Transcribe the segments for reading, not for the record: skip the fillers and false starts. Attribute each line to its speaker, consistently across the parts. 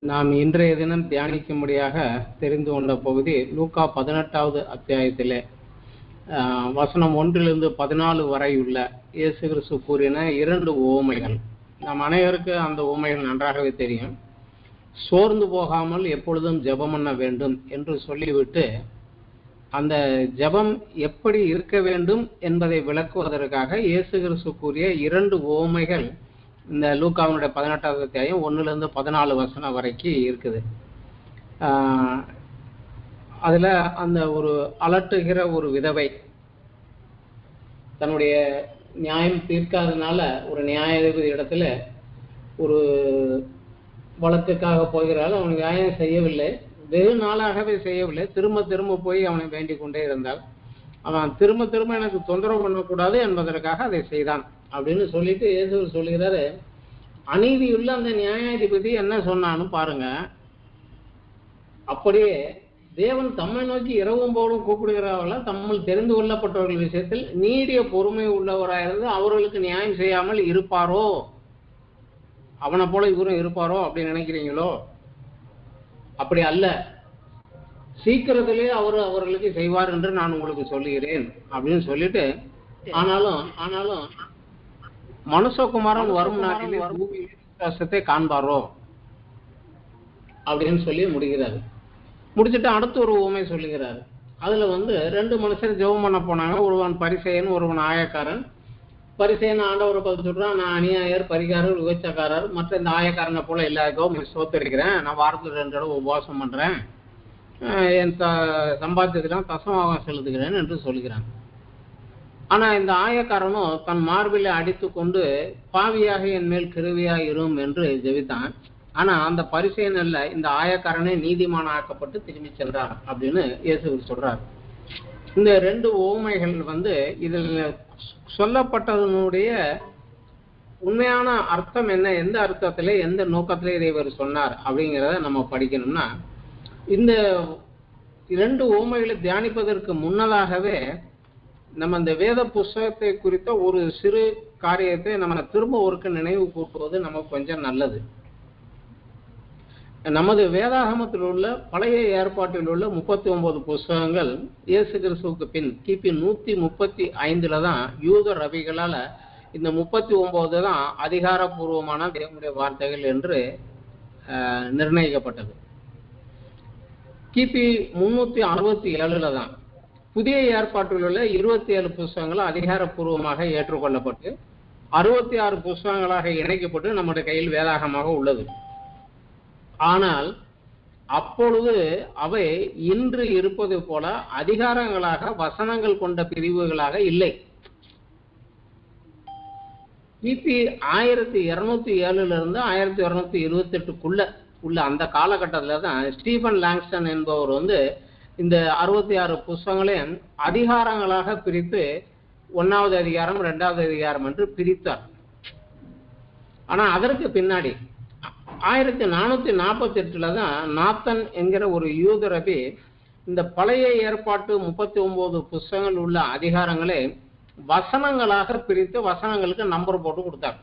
Speaker 1: நாம் இன்றைய தினம் தியானிக்கும்படியாக தெரிந்து கொண்ட பகுதி லூக்கா 18வது அத்தியாயத்திலே வசனம் 1 - 14 வரை உள்ள இயேசு கிறிஸ்து கூறின 2 உவமைகள். நம் அனைவருக்கு அந்த உவமைகள் நன்றாகவே தெரியும். சோர்ந்து போகாமல் எப்பொழுதும் ஜெபம் பண்ண வேண்டும் என்று சொல்லிவிட்டு அந்த ஜெபம் எப்படி இருக்க வேண்டும் என்பதை விளக்குவதற்காக இயேசு கிறிஸ்து கூறிய 2 உவமைகள் இந்த லூக்காவினுடைய 18வது அத்தியாயம் 1 - 14 வசனம் வரைக்கும் இருக்குது. அதுல அந்த ஒரு அலட்டுகிற ஒரு விதவை தன்னுடைய நியாயம் தீர்க்காதனால ஒரு நியாயாதிபதி இடத்துல ஒரு வழக்குக்காக போகிறாள். அவன் நியாயம் செய்யவில்லை, வெகு நாளாகவே செய்யவில்லை. திரும்ப திரும்ப போய் அவனை வேண்டிக் கொண்டே இருந்தால் அவன் திரும்ப திரும்ப எனக்கு தொந்தரவு பண்ணக்கூடாது என்பதற்காக அதை செய்தான் அப்படின்னு சொல்லிட்டு இயேசு சொல்லுகிறாரு, அநீதியுள்ள அந்த நியாயாதிபதி என்ன சொன்னான்னு பாருங்க. அப்படியே தேவன் தம்மை நோக்கி இரவும் போலும் கூப்பிடுகிறவர்கள தம்மல் தெரிந்து கொள்ளப்பட்டவர்கள் விஷயத்தில் நீடிய பொறுமை உள்ளவராயிருந்து அவர்களுக்கு நியாயம் செய்யாமல் இருப்பாரோ? அவனை போல இவரும் இருப்பாரோ அப்படின்னு நினைக்கிறீங்களோ? அப்படி அல்ல, சீக்கிரத்திலே அவர்களுக்கு செய்வார் என்று நான் உங்களுக்கு சொல்லுகிறேன் அப்படின்னு சொல்லிட்டு, ஆனாலும் மனுஷகுமாரன் வரும் நாட்டிலே விசுவாசத்தை காண்பாரோ அப்படின்னு சொல்லி முடிகிறாரு. முடிச்சுட்டு அடுத்து ஒரு உவமை சொல்லுகிறாரு. அதுல 2 மனுஷர் ஜெபம் பண்ண போனாங்க. ஒருவன் பரிசேயன், ஒருவன் ஆயக்காரன். பரிசேயன் ஆண்டவரை பார்த்து சொல்றான், நான் அநியாயர், பரிகாரர், விபச்சாரக்காரர், மற்ற இந்த ஆயக்காரனை போல எல்லாருக்கும் சோத்தரிக்கிறேன், நான் வாரத்துக்கு 2 தடவை உபவாசம் பண்றேன், என் சம்பாத்தியத்திலாம் தசமாகம் செலுத்துகிறேன் என்று சொல்கிறான். ஆனா இந்த ஆயக்காரனும் தன் மார்பிலை அடித்து கொண்டு பாவியாக என் மேல் கிருவியா இரும் என்று ஜெபித்தான். ஆனா அந்த பரிசேயன் அல்ல, இந்த ஆயக்காரனே நீதிமான ஆக்கப்பட்டு திரும்பி சென்றார் அப்படின்னு இயேசு சொல்றார். இந்த 2 உவமைகள் இதில் சொல்லப்பட்டதனுடைய உண்மையான அர்த்தம் என்ன, எந்த அர்த்தத்திலே எந்த நோக்கத்திலே இதை இவர் சொன்னார் அப்படிங்கிறத நம்ம படிக்கணும்னா, இந்த 2 உவமைகளை தியானிப்பதற்கு முன்னதாகவே நம்ம இந்த வேத புஸ்தகத்தை குறித்த ஒரு சிறு காரியத்தை நம்ம திரும்ப ஒருக்க நினைவு கூட்டுவது நமக்கு கொஞ்சம் நல்லது. நமது வேதாகமத்தில் உள்ள பழைய ஏற்பாட்டில் உள்ள 39 புஸ்தகங்கள் இயேசு கிறிஸ்துவுக்கு பின் கிபி 135 தான் யூத ரபிகளால இந்த 39 தான் அதிகாரப்பூர்வமான தேவனுடைய வார்த்தைகள் என்று நிர்ணயிக்கப்பட்டது. கிபி 367 தான் புதிய ஏற்பாட்டில் உள்ள 27 புஸ்தகங்கள் அதிகாரப்பூர்வமாக ஏற்றுக்கொள்ளப்பட்டு 66 புஸ்தகங்களாக இணைக்கப்பட்டு நம்முடைய கையில் வேதாகமாக உள்ளது. ஆனால் அப்பொழுது அவை இன்று இருப்பது போல அதிகாரங்களாக வசனங்கள் கொண்ட பிரிவுகளாக இல்லை. கிபி 1207 1228 உள்ள அந்த காலகட்டத்தில் தான் ஸ்டீபன் லாங்ஸ்டன் என்பவர் இந்த 66 புஸ்தகங்களையும் அதிகாரங்களாக பிரித்து 1வது அதிகாரம் 2வது அதிகாரம் என்று பிரித்தார். ஆனா அதற்கு பின்னாடி 1448 தான் நாத்தன் என்கிற ஒரு யூத ரபி இந்த பழைய ஏற்பாட்டு 39 புஸ்தகங்கள் உள்ள அதிகாரங்களை வசனங்களாக பிரித்து வசனங்களுக்கு நம்பர் போட்டு கொடுத்தார்.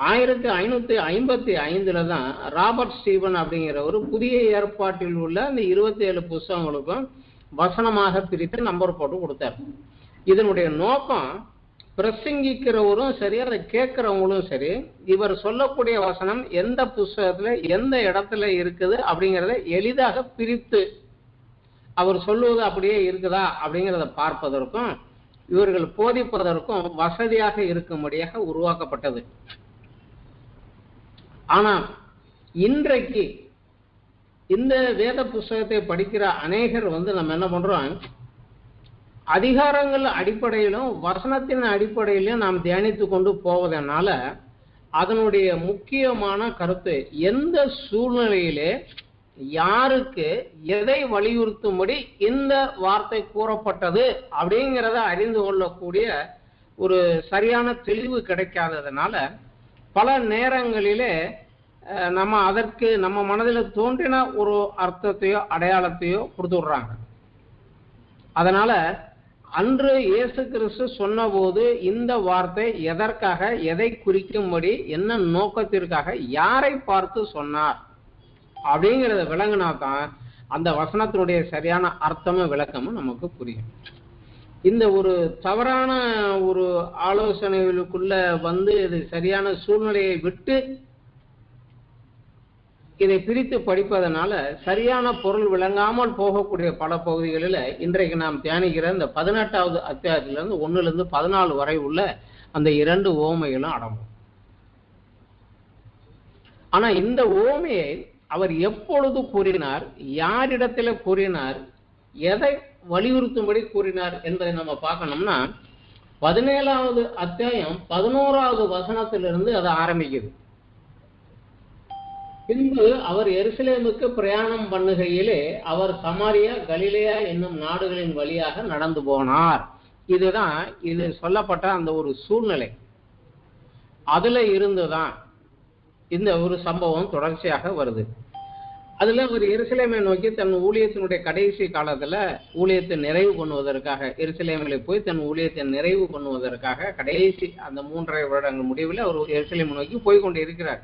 Speaker 1: 1555 தான் ராபர்ட் ஸ்டீபன் அப்படிங்கிற ஒரு புதிய ஏற்பாட்டில் உள்ள இந்த 27 புஸ்தகங்களுக்கும் வசனமாக பிரித்து நம்பர் போட்டு கொடுத்தார். இதனுடைய நோக்கம் பிரசங்கிக்கிறவரும் சரி, அதை கேட்கிறவங்களும் சரி, இவர் சொல்லக்கூடிய வசனம் எந்த புஸ்தகத்துல எந்த இடத்துல இருக்குது அப்படிங்கிறத எளிதாக பிரித்து அவர் சொல்லுவது அப்படியே இருக்குதா அப்படிங்கிறத பார்ப்பதற்கும் இவர்கள் போதிப்பதற்கும் வசதியாக இருக்கும்படியாக உருவாக்கப்பட்டது. ஆனா இன்றைக்கு இந்த வேத புஸ்தகத்தை படிக்கிற அநேகர் நம்ம என்ன பண்றோம், அதிகாரங்கள் அடிப்படையிலும் வசனத்தின் அடிப்படையிலும் நாம் தியானித்து கொண்டு போவதனால அதனுடைய முக்கியமான கருத்து எந்த சூழ்நிலையிலே யாருக்கு எதை வலியுறுத்தும்படி இந்த வார்த்தை கூறப்பட்டது அப்படிங்கிறத அறிந்து கொள்ளக்கூடிய ஒரு சரியான தெளிவு கிடைக்காததுனால பல நேரங்களிலே நம்ம அதற்கு நம்ம மனதில் தோன்றின ஒரு அர்த்தத்தையோ அடையாளத்தையோ கொடுத்து விடுறாங்க. அதனால அன்று இயேசு கிறிஸ்து சொன்னபோது இந்த வார்த்தை எதற்காக, எதை குறிக்கும்படி, என்ன நோக்கத்திற்காக, யாரை பார்த்து சொன்னார் அப்படிங்கிறத விளங்கினா தான் அந்த வசனத்தினுடைய சரியான அர்த்தமும் விளக்கமும் நமக்கு புரியும். இந்த ஒரு தவறான ஒரு ஆலோசனைகளுக்குள்ள இது சரியான சூழ்நிலையை விட்டு இதை பிரித்து படிப்பதனால சரியான பொருள் விளங்காமல் போகக்கூடிய பல பகுதிகளில் இன்றைக்கு நாம் தியானிக்கிற இந்த 18வது அத்தியாயத்திலிருந்து 1லிருந்து 14 வரை உள்ள அந்த 2 உவமைகளும் அடங்கும். ஆனா இந்த உவமையை அவர் எப்பொழுது கூறினார், யாரிடத்துல கூறினார், எதை வலியுறுத்தும்படி கூறினார் என்பதை நம்ம பார்க்கணும்னா 17வது அத்தியாயம் 11வது வசனத்திலிருந்து அது ஆரம்பிக்குது. பின்பு அவர் எருசலேமுக்கு பிரயாணம் பண்ணுகையிலே அவர் சமாரியா, கலிலேயா என்னும் நாடுகளின் வழியாக நடந்து போனார். இதுதான் இது சொல்லப்பட்ட அந்த ஒரு சூழ்நிலை. அதுல இருந்துதான் இந்த ஒரு சம்பவம் தொடர்ச்சியாக வருது. அதுல ஒரு எருசலேமை நோக்கி தன் ஊழியத்தினுடைய கடைசி காலத்துல ஊழியத்தை நிறைவு பண்ணுவதற்காக, எருசலேமில் போய் தன் ஊழியத்தை நிறைவு பண்ணுவதற்காக கடைசி அந்த 3.5 வருடங்கள் முடிவில் அவர் எருசலேமை நோக்கி போய்கொண்டு இருக்கிறார்.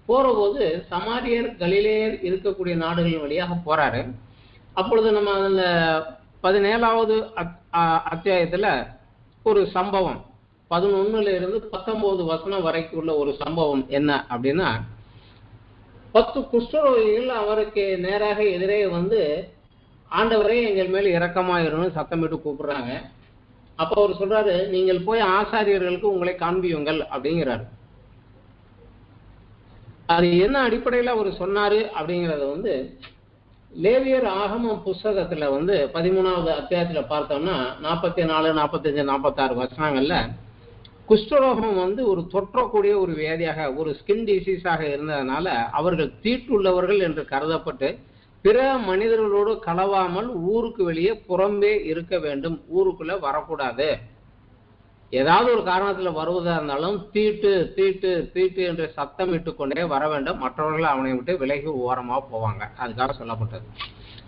Speaker 1: போறபோது சமாரியர், கலிலேயர் இருக்கக்கூடிய நாடுகளின் வழியாக போறாரு. அப்பொழுது நம்ம அந்த 17வது அத்தியாயத்துல ஒரு சம்பவம் 11லிருந்து 19 வசனம் வரைக்கும் உள்ள ஒரு சம்பவம் என்ன அப்படின்னா, 10 குஷ்டரோகிகள் அவருக்கு நேராக எதிரே ஆண்டவரே எங்கள் மேல் இரக்கமாயிருன்னு சத்தமிட்டு கூப்பிடுறாங்க. அப்ப அவர் சொல்றாரு, நீங்கள் போய் ஆசாரியர்களுக்கு உங்களை காண்பியுங்கள் அப்படிங்கிறாரு. அது என்ன அடிப்படையில் அவர் சொன்னாரு அப்படிங்கறத லேவியர் ஆகமம் புஸ்தகத்துல 13வது அத்தியாயத்துல பார்த்தோம்னா 44, 45, 46 வசனங்கள்ல குஷ்டரோகம் ஒரு தொற்றக்கூடிய ஒரு வியாதியாக, ஒரு ஸ்கின் டிசீஸாக இருந்ததுனால அவர்கள் தீட்டுள்ளவர்கள் என்று கருதப்பட்டு பிற மனிதர்களோடு கலவாமல் ஊருக்கு வெளியே புறம்பே இருக்க வேண்டும், ஊருக்குள்ள வரக்கூடாது. ஏதாவது ஒரு காரணத்துல வருவதா இருந்தாலும் தீட்டு தீட்டு தீட்டு என்று சத்தமிட்டு கொண்டே வர வேண்டும், மற்றவர்கள் அவனை விட்டு விலகி ஓரமா போவாங்க. அதுக்காக சொல்லப்பட்டது.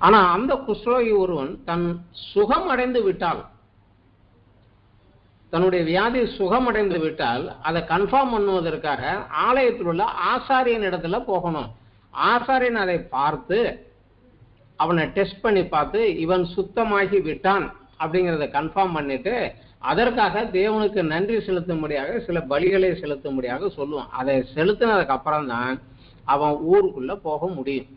Speaker 1: ஆனா அந்த குஷ்டரோகி ஒருவன் தன் சுகம் அடைந்து விட்டால், தன்னுடைய வியாதி சுகமடைந்து விட்டால் அதை கன்ஃபார்ம் பண்ணுவதற்காக ஆலயத்தில் உள்ள ஆசாரியன் இடத்துல போகணும். ஆசாரியன் அதை பார்த்து அவனை டெஸ்ட் பண்ணி பார்த்து இவன் சுத்தமாகி விட்டான் அப்படிங்கிறத கன்ஃபார்ம் பண்ணிட்டு அதற்காக தேவனுக்கு நன்றி செலுத்தும்படியாக சில பலிகளை செலுத்தும்படியாக சொல்லுவான். அதை செலுத்தினதுக்கு அப்புறம் தான் அவன் ஊருக்குள்ள போக முடியும்.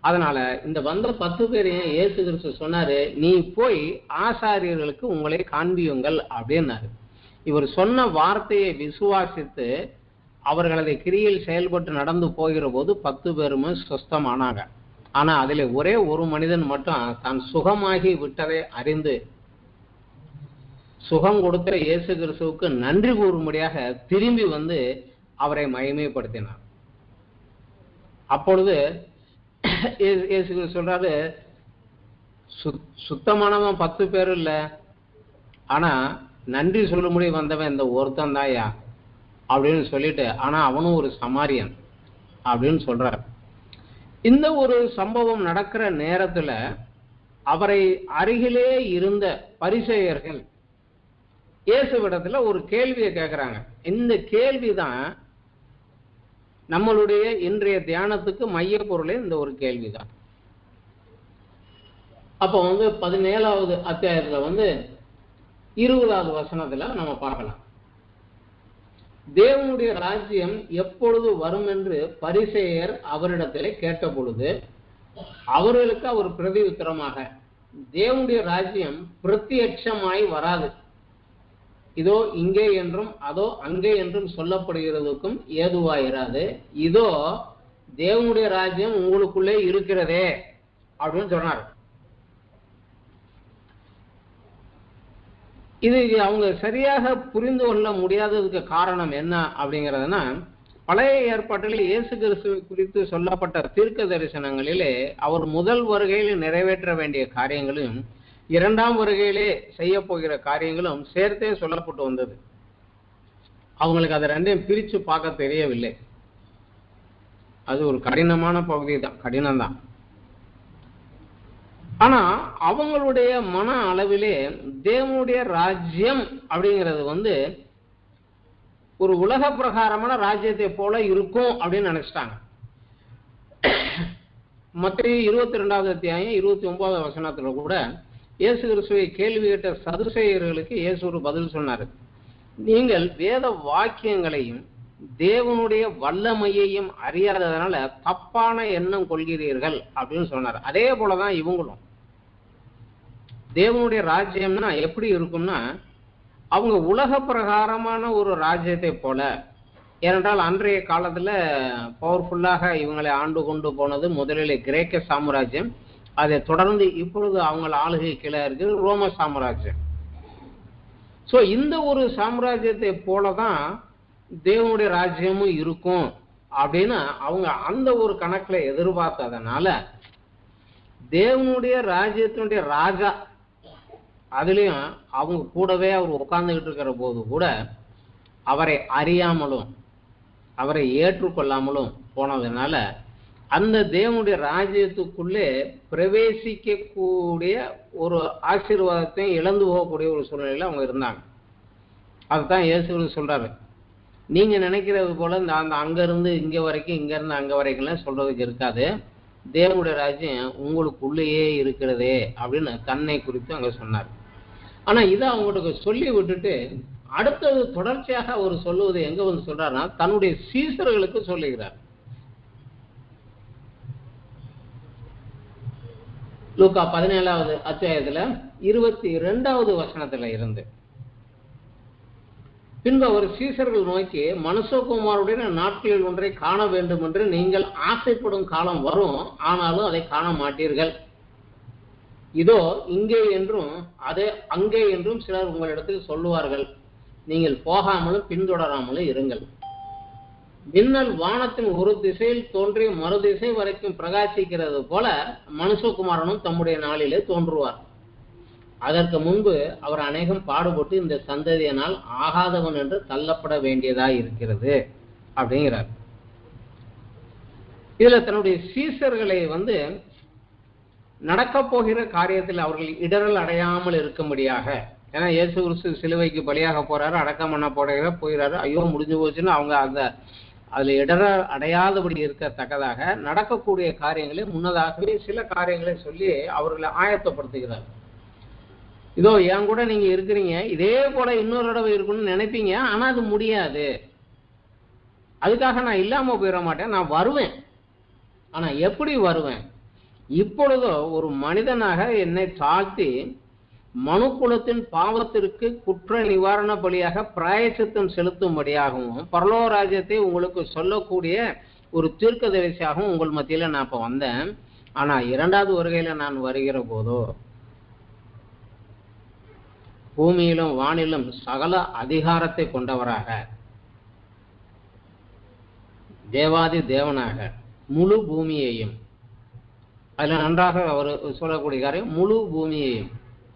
Speaker 1: அதனால இந்த 10 பேரையும் இயேசு கிறிஸ்து சொன்னாரு, நீ போய் ஆசாரியர்களுக்கு உங்களை காண்பியுங்கள் அப்படின்னாரு. இவர் சொன்ன வார்த்தையை விசுவாசித்து அவர்கள் அதை கிரியில் செயல்பட்டு நடந்து போகிற போது 10 பேருமே சுஸ்தமானாங்க. ஆனா அதில் ஒரே ஒரு மனிதன் மட்டும் தான் சுகமாகி விட்டதை அறிந்து சுகம் கொடுத்த இயேசு கிறிஸ்துவுக்கு நன்றி கூறும்படியாக திரும்பி அவரை மகிமைப்படுத்தினார். அப்பொழுது இயேசு கிறிஸ்து சொல்றாரு, சுத்தமானவன் 10 பேர் இல்ல, ஆனா நன்றி சொல்லும்படி வந்தவன் இந்த ஒருத்தன் தாயா அப்படின்னு சொல்லிட்டு, ஆனா அவனும் ஒரு சமாரியன் அப்படின்னு சொல்றார். இந்த ஒரு சம்பவம் நடக்கிற நேரத்துல அவரை அருகிலே இருந்த பரிசேயர்கள் இயேசுவிடத்துல ஒரு கேள்வியை கேட்கிறாங்க. இந்த கேள்விதான் நம்மளுடைய இன்றைய தியானத்துக்கு மைய பொருளே இந்த ஒரு கேள்விதான். அப்போ 17வது அத்தியாயத்துல 20வது வசனத்துல நம்ம பார்க்கலாம். தேவனுடைய ராஜ்யம் எப்பொழுது வரும் என்று பரிசேயர் அவரிடத்திலே கேட்ட பொழுது அவர்களுக்கு அவர் பிரதி உத்தரமாக, தேவனுடைய ராஜ்யம் பிரத்யட்சமாய் வராது, இதோ இங்கே என்றும் அதோ அங்கே என்றும் சொல்லப்படுகிறதுக்கும் ஏதுவாயிராது, இதோ தேவனுடைய ராஜ்யம் உங்களுக்குள்ளே இருக்கிறதே அப்படின்னு சொன்னார். இது அவங்க சரியாக புரிந்து கொள்ள முடியாததுக்கு காரணம் என்ன அப்படிங்கிறதுனா, பழைய ஏற்பாட்டில் இயேசு கிறிஸ்துவை குறித்து சொல்லப்பட்ட தீர்க்க தரிசனங்களிலே அவர் முதல் வருகையில் நிறைவேற்ற வேண்டிய காரியங்களும் 2ஆம் வருகையிலே செய்ய போகிற காரியங்களும் சேர்த்தே சொல்லப்பட்டு வந்தது. அவங்களுக்கு அதை ரெண்டையும் பிரிச்சு பார்க்க தெரியவில்லை. அது ஒரு கடினமான பகுதி தான், கடினம்தான். ஆனா அவங்களுடைய மன அளவிலே தேவனுடைய ராஜ்யம் அப்படிங்கிறது வந்து ஒரு உலக பிரகாரமான ராஜ்யத்தை போல இருக்கும் அப்படின்னு நினைச்சிட்டாங்க. மத்தேயு 22வது அத்தியாயம் 29வது வசனத்துல கூட இயேசு கிறிஸ்துவை கேள்வி கேட்ட சதுசேயர்களுக்கு இயேசு ஒரு பதில் சொன்னாரு. நீங்கள் வேத வாக்கியங்களையும் தேவனுடைய வல்லமையையும் அறியாததுனால தப்பான எண்ணம் கொள்கிறீர்கள் அப்படின்னு சொன்னார். அதே போலதான் இவங்களும் தேவனுடைய ராஜ்யம்னா எப்படி இருக்கும்னா அவங்க உலக பிரகாரமான ஒரு ராஜ்யத்தை போல, ஏனென்றால் அன்றைய காலத்துல பவர்ஃபுல்லாக இவங்களை ஆண்டு கொண்டு போனது முதலில் கிரேக்க சாம்ராஜ்யம், அதை தொடர்ந்து இப்பொழுது அவங்க ஆளுகை கீழே இருக்குது ரோம சாம்ராஜ்யம். ஸோ இந்த ஒரு சாம்ராஜ்யத்தை போலதான் தேவனுடைய ராஜ்யமும் இருக்கும் அப்படின்னு அவங்க அந்த ஒரு கணக்குல எதிர்பார்த்ததுனால தேவனுடைய ராஜ்யத்தினுடைய ராஜா அதுலயும் அவங்க கூடவே அவர் உட்கார்ந்துகிட்டு இருக்கிற போது கூட அவரை அறியாமலும் அவரை ஏற்றுக்கொள்ளாமலும் போனதுனால அந்த தேவனுடைய ராஜ்யத்துக்குள்ளே பிரவேசிக்கக்கூடிய ஒரு ஆசீர்வாதத்தையும் இழந்து போகக்கூடிய ஒரு சூழ்நிலையில அவங்க இருந்தாங்க. அதுதான் இயேசு சொல்றாரு, நீங்க நினைக்கிறது போல இந்த அங்க இருந்து இங்க வரைக்கும் இங்க இருந்து அங்க வரைக்கும் சொல்றதுக்கு இருக்காது, தேவனுடைய ராஜ்யம் உங்களுக்குள்ளேயே இருக்கிறதே அப்படின்னு தன்னை குறித்து அங்க சொன்னார். ஆனா இதை அவங்களுக்கு சொல்லி விட்டுட்டு அடுத்தது தொடர்ச்சியாக அவர் சொல்லுவது எங்க வந்து சொல்றாருன்னா தன்னுடைய சீசர்களுக்கு சொல்லுகிறார். லூக்கா 17வது அத்தியாயத்துல 22வது வசனத்துல இருந்து, பின்பு அவர் சீசர்கள் நோக்கி, மனுஷகுமாருடைய நாட்களில் ஒன்றை காண வேண்டும் என்று நீங்கள் ஆசைப்படும் காலம் வரும், ஆனாலும் அதை காண மாட்டீர்கள். இதோ இங்கே என்றும் அதே அங்கே என்றும் சிலர் உங்களிடத்தில் சொல்லுவார்கள், நீங்கள் போகாமலும் பின்தொடராமலும் இருங்கள். மின்னல் வானத்தின் ஒரு திசையில் தோன்றி மறு திசை வரைக்கும் பிரகாசிக்கிறது போல மனுஷகுமாரனும் தம்முடைய நாளிலே தோன்றுவார். அதற்கு முன்பு அவர் அநேகம் பாடுபட்டு இந்த சந்ததியினால் ஆகாதவன் என்று தள்ளப்பட வேண்டியதாய் இருக்கிறது அப்படிங்கிறார். இதுல தன்னுடைய சீசர்களை வந்து நடக்க போகிற காரியத்தில் அவர்கள் இடரல் அடையாமல் இருக்கும்படியாக, ஏன்னா இயேசு கிறிஸ்து சிலுவைக்கு பலியாக போறாரு, அடக்கம் பண்ண போகிறாரு, ஐயோ முடிஞ்சு போச்சுன்னு அவங்க அந்த அதுல இடரல் அடையாதபடி இருக்கத்தக்கதாக நடக்கக்கூடிய காரியங்களை முன்னதாகவே சில காரியங்களை சொல்லி அவர்களை ஆயத்தப்படுத்துகிறார். இதோ என் கூட நீங்க இருக்கிறீங்க, இதே போல இன்னொரு தடவை இருக்கணும்னு நினைப்பீங்க, ஆனா அது முடியாது. அதுக்காக நான் இல்லாம போயிட மாட்டேன், நான் வருவேன். ஆனா எப்படி வருவேன்? இப்பொழுதோ ஒரு மனிதனாக என்னை தாழ்த்தி மனுக்குலத்தின் பாவத்திற்கு குற்ற நிவாரண பலியாக பிராயச்சித்தம் செலுத்தும்படியாகவும் பரலோக ராஜ்யத்தை உங்களுக்கு சொல்லக்கூடிய ஒரு தீர்க்கதரிசியாகவும் உங்கள் மத்தியில நான் இப்ப வந்தேன். ஆனா இரண்டாவது வருகையில நான் வருகிற போதோ பூமியிலும் வானிலும் சகல அதிகாரத்தை கொண்டவராக, தேவாதி தேவனாக முழு பூமியையும், அதுல நன்றாக அவர் சொல்லக்கூடிய காரியம் முழு பூமியையும்,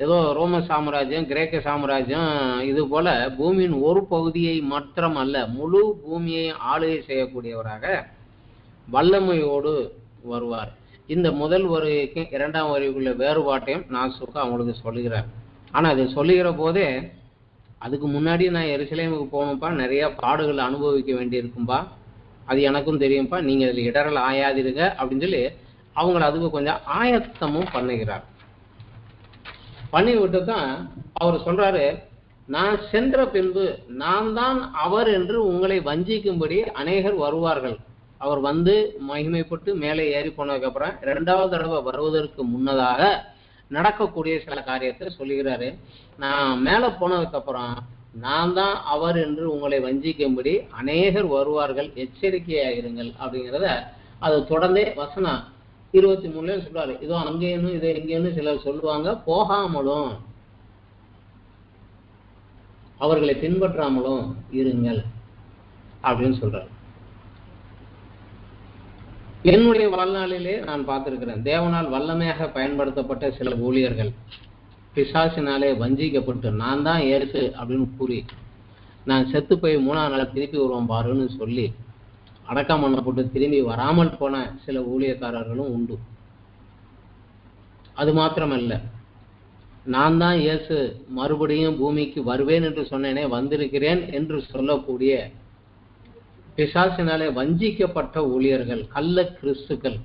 Speaker 1: ஏதோ ரோம சாம்ராஜ்யம் கிரேக்க சாம்ராஜ்யம் இது போல பூமியின் ஒரு பகுதியை மாத்திரம் அல்ல, முழு பூமியை ஆளுகை செய்யக்கூடியவராக வல்லமையோடு வருவார். இந்த முதல் வருகைக்கும் இரண்டாம் வருகைக்குள்ள வேறுபாட்டையும் நான் அவங்களுக்கு சொல்லுகிறார். ஆனா அதை சொல்லுகிற போதே அதுக்கு முன்னாடி நான் எருசலேமுக்கு போகணும்ப்பா, நிறைய பாடுகளை அனுபவிக்க வேண்டி இருக்கும்பா, அது எனக்கும் தெரியும்ப்பா, நீங்க அதில் இடரல் ஆயாதிருங்க அப்படின்னு சொல்லி அவங்களை அதுக்கு கொஞ்சம் ஆயத்தமும் பண்ணுகிறார். பண்ணி விட்டு தான் அவர் சொல்றாரு, நான் சென்ற பின்பு நான் தான் அவர் என்று உங்களை வஞ்சிக்கும்படி அநேகர் வருவார்கள். அவர் வந்து மகிமைப்பட்டு மேலே ஏறி போனதுக்கு அப்புறம் இரண்டாவது தடவை வருவதற்கு முன்னதாக நடக்கக்கூடிய சில காரியத்தை சொல்லுகிறாரு. நான் மேலே போனதுக்கு அப்புறம் நான் தான் அவர் என்று உங்களை வஞ்சிக்கும்படி அநேகர் வருவார்கள், எச்சரிக்கையாயிருங்கள் அப்படிங்கிறத அது தொடர்ந்தே வசனம் 23 சொல்றாரு. இதோ அங்கேன்னு இதை எங்கேன்னு சிலர் சொல்லுவாங்க, போகாமலும் அவர்களை பின்பற்றாமலும் இருங்கள் அப்படின்னு சொல்றாரு. என்னுடைய வாழ்நாளிலே நான் பார்த்திருக்கிறேன், தேவனால் வல்லமையாக பயன்படுத்தப்பட்ட சில ஊழியர்கள் பிசாசினாலே வஞ்சிக்கப்பட்டு நான் தான் ஏசு அப்படின்னு கூறி நான் செத்து போய் 3ஆம் நாள் திருப்பி வருவோம் பாருன்னு சொல்லி அடக்கம் பண்ணப்பட்டு திரும்பி வராமல் போன சில ஊழியக்காரர்களும் உண்டு. அது மாத்திரமல்ல, நான் தான் இயேசு மறுபடியும் பூமிக்கு வருவேன் என்று சொன்னேனே, வந்திருக்கிறேன் என்று சொல்லக்கூடிய பிசாசினாலே வஞ்சிக்கப்பட்ட ஊழியர்கள், கள்ள கிறிஸ்துக்கள்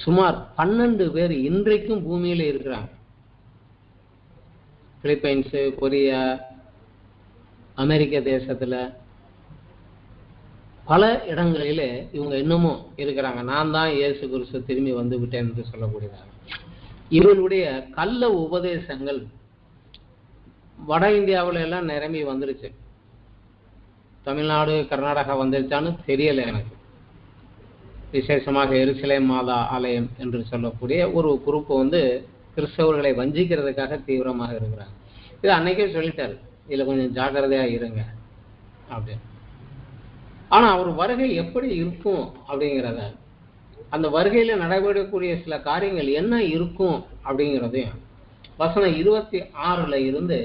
Speaker 1: சுமார் 12 பேர் இன்றைக்கும் பூமியில இருக்கிறாங்க. பிலிப்பைன்ஸ், கொரியா, அமெரிக்க தேசத்துல பல இடங்களிலே இவங்க இன்னமும் இருக்கிறாங்க. நான் தான் இயேசு கிறிஸ்து திரும்பி வந்து விட்டேன் என்று சொல்லக்கூடியதாக. இவனுடைய கள்ள உபதேசங்கள் வட இந்தியாவில எல்லாம் நிரம்பி வந்துருச்சு. தமிழ்நாடு, கர்நாடகா வந்துருச்சான்னு தெரியல எனக்கு. விசேஷமாக எருசலேம் மாதா ஆலயம் என்று சொல்லக்கூடிய ஒரு குரூப் வந்து கிறிஸ்தவர்களை வஞ்சிக்கிறதுக்காக தீவிரமாக இருக்கிறாங்க. இது அன்னைக்கே சொல்லிட்டாரு, இதுல கொஞ்சம் ஜாக்கிரதையா இருங்க அப்படின்னு. ஆனா அவர் வருகை எப்படி இருக்கும் அப்படிங்கிறத, அந்த வருகையில நடைபெறக்கூடிய சில காரியங்கள் என்ன இருக்கும் அப்படிங்கிறதையும் வசனம் 26 இருந்து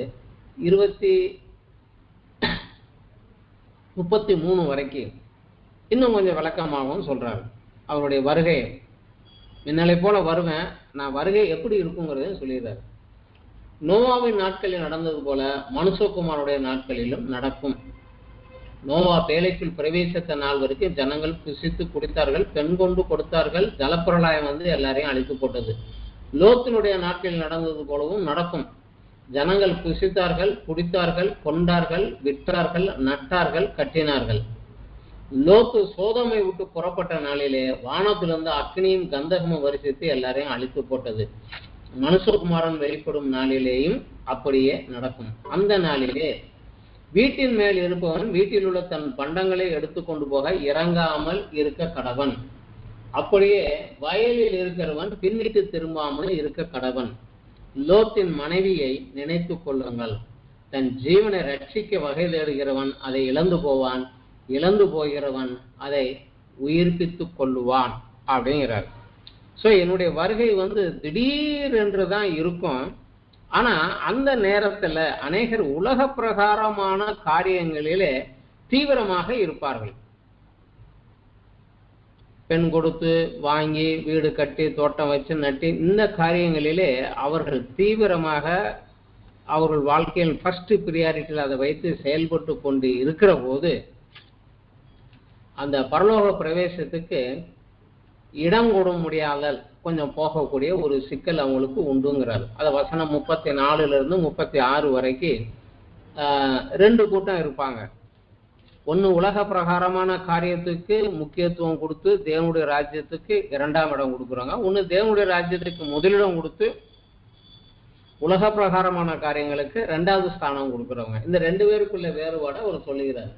Speaker 1: 33 வரைக்கும் இன்னும் கொஞ்சம் விளக்கமாகவும் சொல்றாரு. அவருடைய வருகை முன்னாலே போல வருவேன், நான் வருகை எப்படி இருக்குங்கிறதையும் சொல்லிடுறாரு. நோவாவின் நாட்களில் நடந்தது போல மனுஷகுமாரனுடைய நாட்களிலும் நடக்கும். நோவா பேழைக்குள் பிரவேசித்த நாள் வரைக்கும் ஜனங்கள் புசித்து குடித்தார்கள், பெண் கொண்டு கொடுத்தார்கள், ஜலப்பிரளயம் வந்து எல்லாரையும் அழித்து போட்டது. லோத்தினுடைய நாட்களில் நடந்தது போலவும் நடக்கும். ஜனங்கள் புசித்தார்கள், குடித்தார்கள், கொண்டார்கள், விற்றார்கள், நட்டார்கள், கட்டினார்கள். லோத்து சோதோமை விட்டு புறப்பட்ட நாளிலே வானத்திலிருந்து அக்னியும் கந்தகமும் வரிசித்து எல்லாரையும் அழித்து போட்டது. மனுஷகுமாரன் வெளிப்படும் நாளிலேயும் அப்படியே நடக்கும். அந்த நாளிலே வீட்டின் மேல் இருப்பவன் வீட்டில் உள்ள தன் பண்டங்களை எடுத்துக்கொண்டு போக இறங்காமல் இருக்க கடவன். அப்படியே வயலில் இருக்கிறவன் பின்னிட்டு திரும்பாமல் இருக்க கடவன். லோத்தின் மனைவியை நினைத்து கொள்ளுங்கள். தன் ஜீவனை ரட்சிக்க வகை தேடுகிறவன் அதை இழந்து போவான், இழந்து போகிறவன் அதை உயிர்ப்பித்து கொள்ளுவான் அப்படிங்கிறார். ஸோ என்னுடைய வருகை வந்து திடீர் என்றுதான் இருக்கும். ஆனா அந்த நேரத்துல அநேகர் உலக பிரகாரமான காரியங்களிலே தீவிரமாக இருப்பார்கள். பெண் கொடுத்து வாங்கி வீடு கட்டி தோட்டம் வச்சு நட்டி இந்த காரியங்களிலே அவர்கள் தீவிரமாக அவர்கள் வாழ்க்கையில் ஃபர்ஸ்ட் பிரியாரிட்டியில் அதை வைத்து செயல்பட்டு கொண்டு இருக்கிற போது அந்த பரலோக பிரவேசத்துக்கு இடம் கொட முடியாத கொஞ்சம் போகக்கூடிய ஒரு சிக்கல் அவங்களுக்கு உண்டுங்கிறார். அதை வசனம் 34 இருந்து 36 வரைக்கும் 2 கூட்டம் இருப்பாங்க. ஒன்று உலக பிரகாரமான காரியத்துக்கு முக்கியத்துவம் கொடுத்து தேவனுடைய ராஜ்யத்துக்கு 2ஆம் இடம் கொடுக்குறாங்க. ஒன்று தேவனுடைய ராஜ்யத்துக்கு முதலிடம் கொடுத்து உலக பிரகாரமான காரியங்களுக்கு 2வது ஸ்தானம் கொடுக்குறவங்க. இந்த 2 பேருக்குள்ள வேறுபாடை அவர் சொல்லுகிறார்.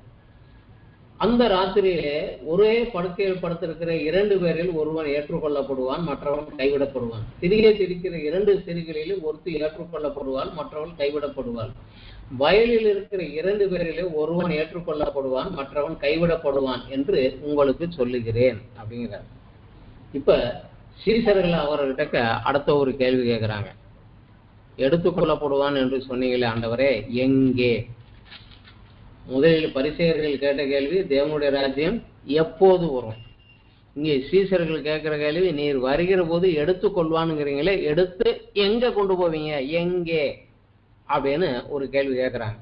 Speaker 1: அந்த ராத்திரியிலே ஒரே படுக்கையில் படுத்திருக்கிற 2 பேரில் ஒருவன் ஏற்றுக்கொள்ளப்படுவான், மற்றவன் கைவிடப்படுவான். திரிகை திரிக்கிற 2 சிறுகளிலும் ஒருத்தி ஏற்றுக்கொள்ளப்படுவாள், மற்றவன் கைவிடப்படுவாள். வயலில் இருக்கிற 2 பேரிலே ஒருவன் ஏற்றுக்கொள்ளப்படுவான், மற்றவன் கைவிடப்படுவான் என்று உங்களுக்கு சொல்லுகிறேன் அப்படிங்கிறார். இப்ப சீசர்கள் அவர்கிட்ட அடுத்த ஒரு கேள்வி கேட்கிறாங்க. எடுத்துக்கொள்ளப்படுவான் என்று சொன்னீங்களே ஆண்டவரே, எங்கே? முதலில் பரிசேயர்கள் கேட்ட கேள்வி தேவனுடைய ராஜ்யம் எப்போது வரும். இங்கே சீசர்கள் கேட்கிற கேள்வி நீர் வருகிற போது எடுத்துக்கொள்வானுங்கிறீங்களே, எடுத்து எங்க கொண்டு போவீங்க, எங்கே அப்படின்னு ஒரு கேள்வி கேட்கிறாங்க.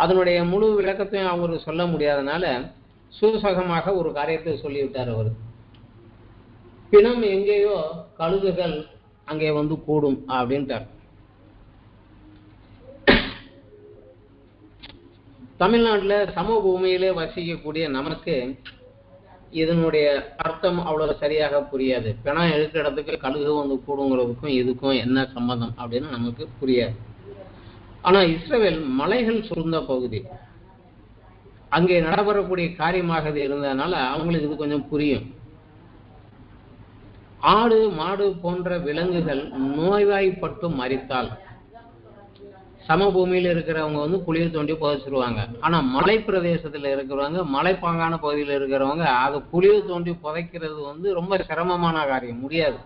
Speaker 1: அதனுடைய முழு விளக்கத்தையும் அவர் சொல்ல முடியாதனால சூசகமாக ஒரு காரியத்தை சொல்லிவிட்டார் அவர். பிணம் எங்கேயோ கழுகுகள் அங்கே வந்து கூடும் அப்படின்ட்டார். தமிழ்நாட்டில் சமபூமியிலே வசிக்கக்கூடிய நமக்கு இதனுடைய அர்த்தம் அவ்வளவு சரியாக புரியாது. பிணம் இருக்கிற இடத்துக்கு கழுகு வந்து கூடுங்கிறதுக்கும் இதுக்கும் என்ன சம்பந்தம் அப்படின்னு நமக்கு புரியாது. ஆனா இஸ்ரவேல் மலைகள் சூழ்ந்த பகுதி, அங்கே நடைபெறக்கூடிய காரியமாக இருந்ததுனால அவங்களுக்கு இது கொஞ்சம் புரியும். ஆடு மாடு போன்ற விலங்குகள் நோய்வாய்ப்பட்டு மரித்தால் சமபூமியில் இருக்கிறவங்க வந்து குளிர் தோண்டி புதைச்சிருவாங்க. ஆனா மலை பிரதேசத்துல இருக்கிறவங்க, மலைப்பாங்கான பகுதியில் இருக்கிறவங்க அதை குளிர் தோண்டி புதைக்கிறது வந்து ரொம்ப சிரமமான காரியம், முடியாது.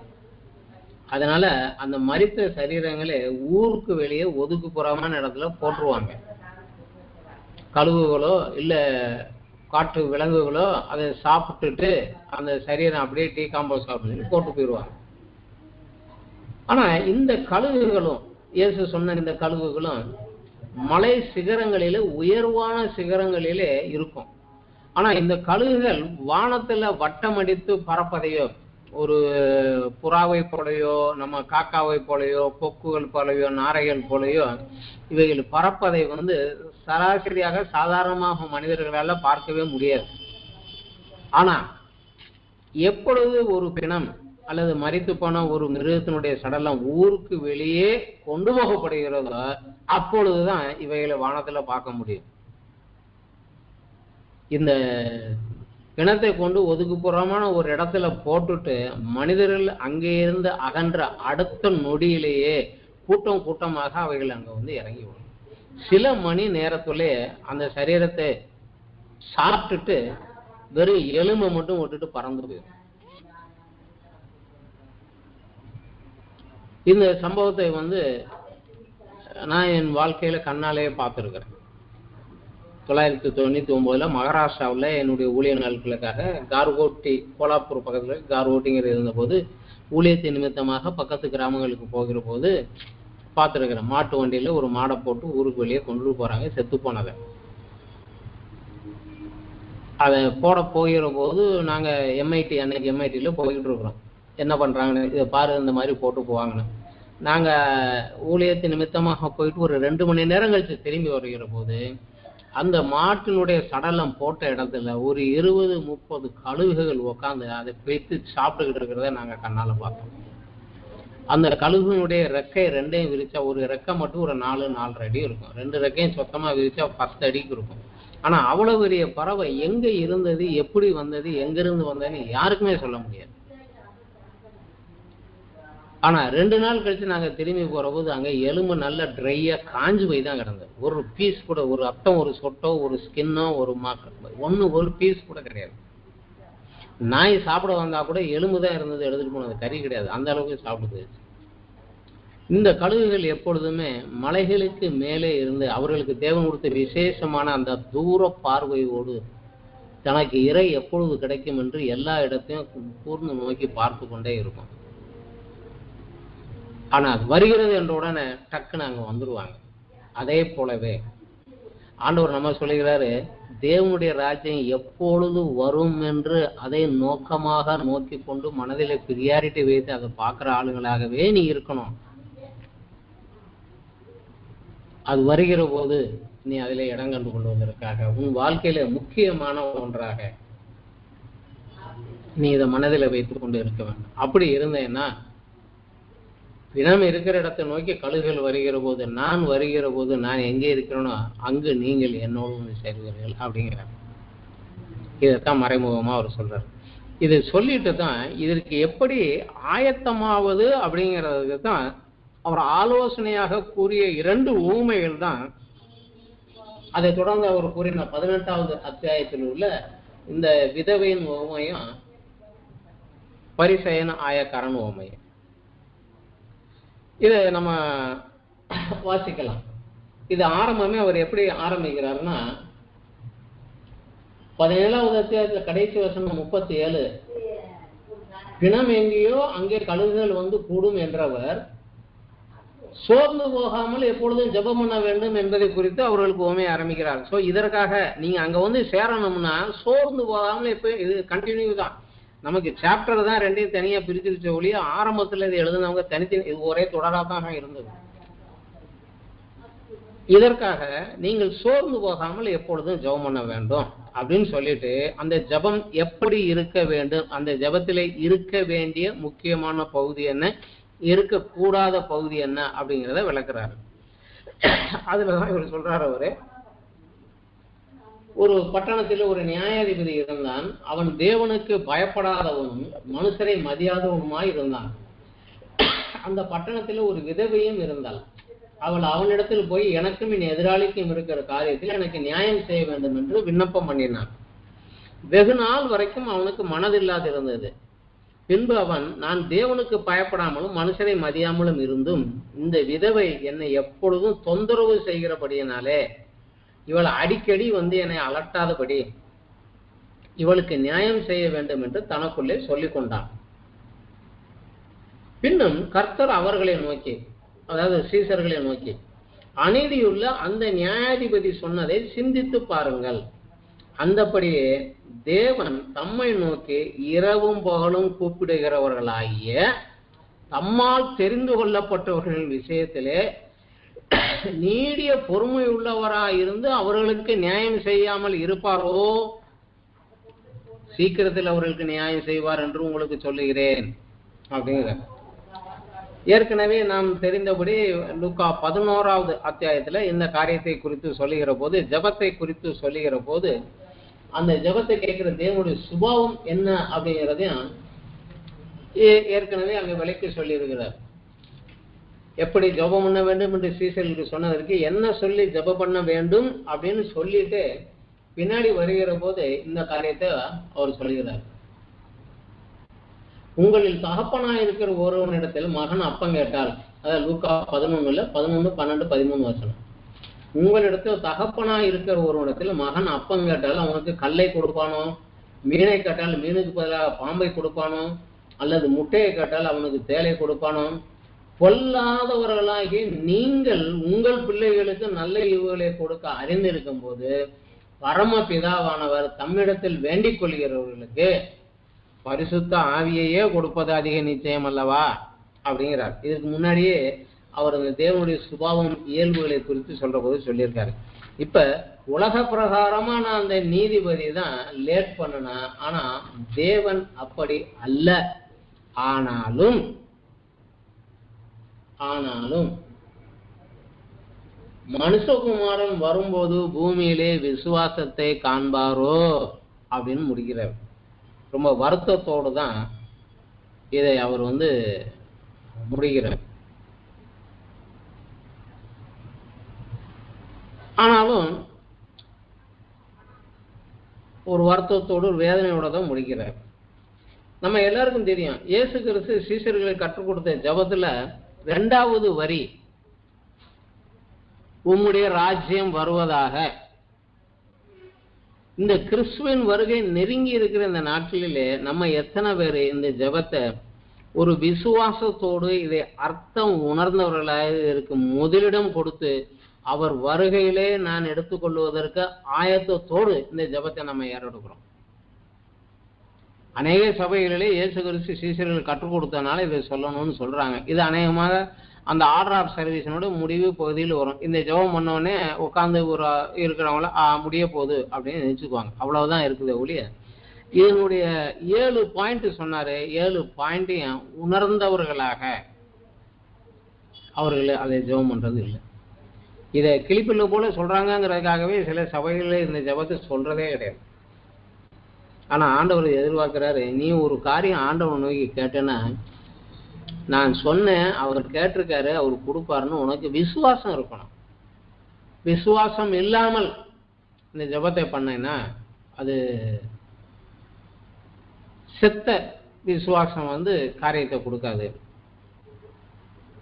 Speaker 1: அதனால அந்த மரித்த சரீரங்களே ஊருக்கு வெளியே ஒதுக்குப்புறமான இடத்துல போட்டுருவாங்க. கழுகுகளோ இல்ல காட்டு விலங்குகளோ அதை சாப்பிட்டுட்டு அந்த சரீரம் அப்படியே டீகாம்போஸ் ஆகுதுன்னு போட்டு போயிடுவாங்க. ஆனா இந்த கழுகுகளும், இயேசு சொன்ன இந்த கழுகுகளும் மலை சிகரங்களிலே, உயர்வான சிகரங்களிலே இருக்கும். ஆனா இந்த கழுகுகள் வானத்துல வட்டமடித்து பறப்பதையோ, ஒரு புறாவை போலையோ, நம்ம காக்காவை போலையோ, கொக்குகள் போலையோ, நாரைகள் போலையோ இவைகள் பறப்பதை சராசரியாக சாதாரணமாக மனிதர்களால பார்க்கவே முடியாது. ஆனா எப்பொழுது ஒரு பிணம் அல்லது மரித்து போன ஒரு மிருகத்தினுடைய சடலம் ஊருக்கு வெளியே கொண்டு போகப்படுகிறதோ அப்பொழுதுதான் இவைகளை வானத்துல பார்க்க முடியும். இந்த பிணத்தை கொண்டு ஒதுக்குப்புறமான ஒரு இடத்துல போட்டுட்டு மனிதர்கள் அங்கே இருந்து அகன்ற அடுத்த நொடியிலேயே கூட்டம் கூட்டமாக அவைகள் அங்க இறங்கி வரும். சில மணி நேரத்திலே அந்த சரீரத்தை சாப்பிட்டுட்டு வெறும் எலும்பை மட்டும் விட்டுட்டு பறந்து போயிடும். இந்த சம்பவத்தை நான் என் வாழ்க்கையில கண்ணாலேயே பார்த்துருக்கிறேன். 1999 மகாராஷ்டிராவில் என்னுடைய ஊழிய நாட்களுக்காக கார்கோட்டி, கோலாப்பூர் பக்கத்தில் கார்கோட்டிங்கிற இருந்தபோது ஊழியத்தின் நிமித்தமாக பக்கத்து கிராமங்களுக்கு போகிற போது பார்த்துருக்கிறேன். மாட்டு வண்டியில ஒரு மாடை போட்டு ஊருக்கு வெளியே கொண்டு போறாங்க, செத்து போனதை. அதை போட போகிற போது நாங்க அன்னைக்கு எம்ஐடியில போய்கிட்டு இருக்கிறோம். என்ன பண்றாங்கன்னு இதை பாரு, இந்த மாதிரி போட்டு போவாங்கன்னு. நாங்க ஊழியத்தின் நிமித்தமாக போயிட்டு ஒரு 2 மணி நேரம் கழிச்சு திரும்பி வருகிற போது அந்த மாட்டினுடைய சடலம் போட்ட இடத்துல ஒரு 20-30 கழுகுகள் உட்காந்து அதை பிரித்து சாப்பிட்டுக்கிட்டு இருக்கிறத நாங்க கண்ணால பார்த்தோம். அந்த கழுகுனுடைய ரெக்கை 2ஐயும் விரிச்சா, ஒரு ரெக்கை மட்டும் ஒரு 4-4.5 அடி இருக்கும், 2 ரெக்கையும் சொத்தமா விரிச்சா 10 அடிக்கு இருக்கும். ஆனா அவ்வளவு பெரிய பறவை எங்க இருந்தது, எப்படி வந்தது, எங்கிருந்து வந்ததுன்னு யாருக்குமே சொல்ல முடியாது. ஆனா 2 நாள் கழிச்சு நாங்க திரும்பி போற போது அங்க எலும்பு நல்ல ட்ரையா காஞ்சு போய் தான் கிடந்தது. ஒரு பீஸ் கூட, ஒரு ரத்தம், ஒரு சொட்டோ, ஒரு ஸ்கின்னோ, ஒரு ஒரு பீஸ் கூட கிடையாது. நாய் சாப்பிட வந்தா கூட எலும்பு தான் இருந்தது, எடுத்துட்டு போனது, கறி கிடையாது. அந்த அளவுக்கு சாப்பிடுது. இந்த கழுகுகள் எப்பொழுதுமே மலைகளுக்கு மேலே இருந்து அவர்களுக்கு தேவன் கொடுத்த விசேஷமான அந்த தூர பார்வையோடு தனக்கு இறை எப்பொழுது கிடைக்கும் என்று எல்லா இடத்தையும் கூர்ந்து நோக்கி பார்த்து கொண்டே இருக்கும். ஆனா அது வருகிறது என்ற உடனே டக்குன்னு அங்க வந்துருவாங்க. அதே போலவே ஆண்டவர் நம்ம சொல்லுகிறாரு, தேவனுடைய ராஜ்யம் எப்பொழுது வரும் என்று அதை நோக்கமாக நோக்கி கொண்டு மனதில் பிரியாரிட்டி வைத்து அதை பார்க்கிற ஆளுங்களாகவே நீ இருக்கணும். அது வருகிற போது நீ அதில் இடம் கண்டு கொள்வதற்காக உன் வாழ்க்கையில முக்கியமான ஒன்றாக நீ இதை மனதில் வைத்துக் கொண்டு இருக்க வேண்டும். அப்படி இருந்தேன்னா தினம் இருக்கிற இடத்தை நோக்கி கழுகுகள் வருகிற போது, நான் வருகிற போது நான் எங்கே இருக்கிறேனோ அங்கு நீங்கள் என்னோடு சேர்வீர்கள் அப்படிங்கிறார். இதைத்தான் மறைமுகமா அவர் சொல்றாரு. இது சொல்லிட்டு தான் இதற்கு எப்படி ஆயத்தமாவது அப்படிங்கிறதுக்கு தான் அவர் ஆலோசனையாக கூறிய 2 ஊமைகள் தான். அதை தொடர்ந்து அவர் கூறின 18வது அத்தியாயத்தில் உள்ள இந்த விதவையின் ஊமையும் பரிசேயன் ஆயக்காரன் ஊமையும். இதை நம்ம வாசிக்கலாம். இது ஆரம்பமே அவர் எப்படி ஆரம்பிக்கிறாருன்னா 17வது அத்தியாயத்துல கடைசி வசனம் 37, பிணம் எங்கேயோ அங்கே கழுகுகள் கூடும் என்றவர் சோர்ந்து போகாமல் எப்பொழுதும் ஜெபம் பண்ண வேண்டும் என்பதை குறித்து அவர்களுக்கு உண்மையை ஆரம்பிக்கிறார். ஸோ இதற்காக நீங்க அங்க சேரணும்னா சோர்ந்து போகாமல் இப்ப இது கண்டினியூ தான். நமக்கு சாப்டர் தான் 2ஐயும் தனியா பிரிச்சிருச்ச ஒழிய ஆரம்பத்துல இது எழுதுனவங்க தனித்தனி, இது ஒரே தொடராதான் இருந்தது. இதற்காக நீங்கள் சோர்ந்து போகாமல் எப்பொழுதும் ஜெபம் பண்ண வேண்டும் அப்படின்னு சொல்லிட்டு அந்த ஜெபம் எப்படி இருக்க வேண்டும், அந்த ஜெபத்திலே இருக்க வேண்டிய முக்கியமான பகுதி என்ன, இருக்கக்கூடாத பகுதி என்ன அப்படிங்கிறத விளக்குறாரு. அதுலதான் இவர் சொல்றாரு, அவரு ஒரு பட்டணத்தில் ஒரு நியாயாதிபதி இருந்தான். அவன் தேவனுக்கு பயப்படாதவனும் மனுஷரை மதியாதவனுமாய் இருந்தான். அந்த பட்டணத்தில் ஒரு விதவையும் இருந்தாள். அவள் அவனிடத்தில் போய் எனக்கும் என் எதிராளிக்கும் இருக்கிற காரியத்தில் எனக்கு நியாயம் செய்ய வேண்டும் என்று விண்ணப்பம் பண்ணினான். வெகு நாள் வரைக்கும் அவனுக்கு மனதில்லாது இருந்தது. பின்பு அவன், நான் தேவனுக்கு பயப்படாமலும் மனுஷரை மதியாமலும் இருந்தும் இந்த விதவை என்னை எப்பொழுதும் தொந்தரவு செய்கிறபடியினாலே இவள் அடிக்கடி என்னை அலட்டாதபடி இவளுக்கு நியாயம் செய்ய வேண்டும் என்று தனக்குள்ளே சொல்லிக் கொண்டான். பின்னும் கர்த்தர் அவர்களை நோக்கி, அதாவது சீசர்களை நோக்கி, அநீதியுள்ள அந்த நியாயாதிபதி சொன்னதை சிந்தித்து பாருங்கள். அந்தபடியே தேவன் தம்மை நோக்கி இரவும் பகலும் கூப்பிடுகிறவர்களாகிய தம்மால் தெரிந்து கொள்ளப்பட்டவர்களின் விஷயத்திலே நீடிய பொறுமை உள்ளவராயிருந்து அவர்களுக்கு நியாயம் செய்யாமல் இருப்பாரோ? சீக்கிரத்தில் அவர்களுக்கு நியாயம் செய்வார் என்று உங்களுக்கு சொல்லுகிறேன் அப்படிங்கிற. ஏற்கனவே நாம் தெரிந்தபடி லூக்கா 11வது அத்தியாயத்துல இந்த காரியத்தை குறித்து சொல்லுகிற போது, ஜெபத்தை குறித்து சொல்லுகிற போது, அந்த ஜெபத்தை கேட்கிற தேவனுடைய சுபாவம் என்ன அப்படிங்கிறதையும் ஏற்கனவே அங்க விலைக்கு சொல்லி இருக்கிறார். எப்படி ஜெபம் பண்ண வேண்டும் என்று சீசர்களுக்கு சொன்னதற்கு என்ன சொல்லி ஜெபம் பண்ண வேண்டும் அப்படின்னு சொல்லிட்டு பின்னாடி வருகிற போது இந்த காரியத்தை அவர் சொல்லுகிறார். உங்களில் தகப்பனாய் இருக்கிற ஒருவனிடத்தில் மகன் அப்பம் கேட்டால், அதாவது லூக்கா 11 11, 12, 13 வசனம். உங்களிடத்தில் தகப்பனாய் இருக்கிற ஒருவனிடத்தில் மகன் அப்பம் கேட்டால் அவனுக்கு கல்லை கொடுப்பானோ? மீனை கேட்டால் மீனுக்கு பதிலாக பாம்பை கொடுப்பானோ? அல்லது முட்டையை கேட்டால் அவனுக்கு தேலை கொடுப்பானோ? பொல்லாதவர்களாகி நீங்கள் உங்கள் பிள்ளைகளுக்கு நல்ல ஈவுகளை கொடுக்க அறிந்திருக்கும் போது பரமபிதாவானவர் தம்மிடத்தில் வேண்டிக் கொள்கிறவர்களுக்கு பரிசுத்த ஆவியையே கொடுப்பது அதிக நிச்சயம் அல்லவா அப்படிங்கிறார். இதுக்கு முன்னாடியே அவர் அந்த தேவனுடைய சுபாவம் இயல்புகளை குறித்து சொல்ற போது சொல்லியிருக்காரு. இப்ப உலக பிரகாரமான அந்த நீதிபதி தான் லேட் பண்ணனா, ஆனா தேவன் அப்படி அல்ல. ஆனாலும் மனுஷகுமாரன் வரும்போது பூமியிலே விசுவாசத்தை காண்பாரோ அப்படின்னு முடிக்கிறார். ரொம்ப வருத்தத்தோடு தான் இதை அவர் முடிக்கிறார். ஆனாலும் ஒரு வருத்தத்தோடு ஒரு வேதனையோட தான் முடிக்கிறார். நம்ம எல்லாருக்கும் தெரியும், இயேசு கிறிஸ்து சீஷர்களை கற்றுக் கொடுத்த ஜெபத்துல 2வது வரி உம்முடைய ராஜ்யம் வருவதாக. இந்த கிறிஸ்துவின் வருகை நெருங்கி இருக்கிற இந்த நாட்களிலே நம்ம எத்தனை பேர் இந்த ஜெபத்தை ஒரு விசுவாசத்தோடு இதை அர்த்தம் உணர்ந்தவர்களாக இருக்கும் முதலிடம் கொடுத்து அவர் வருகையிலே நான் எடுத்துக்கொள்வதற்கு ஆயத்தத்தோடு இந்த ஜெபத்தை நம்ம ஏறெடுக்கிறோம். அநேக சபைகளிலே இயேசு கிறிஸ்து சீஷர்கள் கற்றுக் கொடுத்தனால இதை சொல்லணும்னு சொல்றாங்க. இது அநேகமாக அந்த ஆர்டர் ஆஃப் சர்வீஸனோட முடிவு பகுதியில் வரும். இந்த ஜெபம் பண்ணோடனே உட்காந்து ஒரு இருக்கிறவங்கள முடிய போகுது அப்படின்னு நினைச்சுக்குவாங்க. அவ்வளவுதான் இருக்குது ஒழிய இதனுடைய 7 பாயிண்ட் சொன்னாரு. 7 பாயிண்டையும் உணர்ந்தவர்களாக அவர்கள் அதை ஜெபம் பண்றது இல்லை. இதை கிளிப்பில்ல போல சொல்றாங்கிறதுக்காகவே சில சபைகளில் இந்த ஜெபத்தை சொல்றதே கிடையாது. ஆனா ஆண்டவர் எதிர்பார்க்கிறாரு, நீ ஒரு காரியம் ஆண்டவனை நோக்கி கேட்டேன்னா நான் சொன்னேன், அவர் கேட்டிருக்காரு, அவர் கொடுப்பாருன்னு உனக்கு விசுவாசம் இருக்கணும். விசுவாசம் இல்லாமல் இந்த ஜெபத்தை பண்ணேன்னா அது செத்த விசுவாசம் காரியத்தை கொடுக்காது.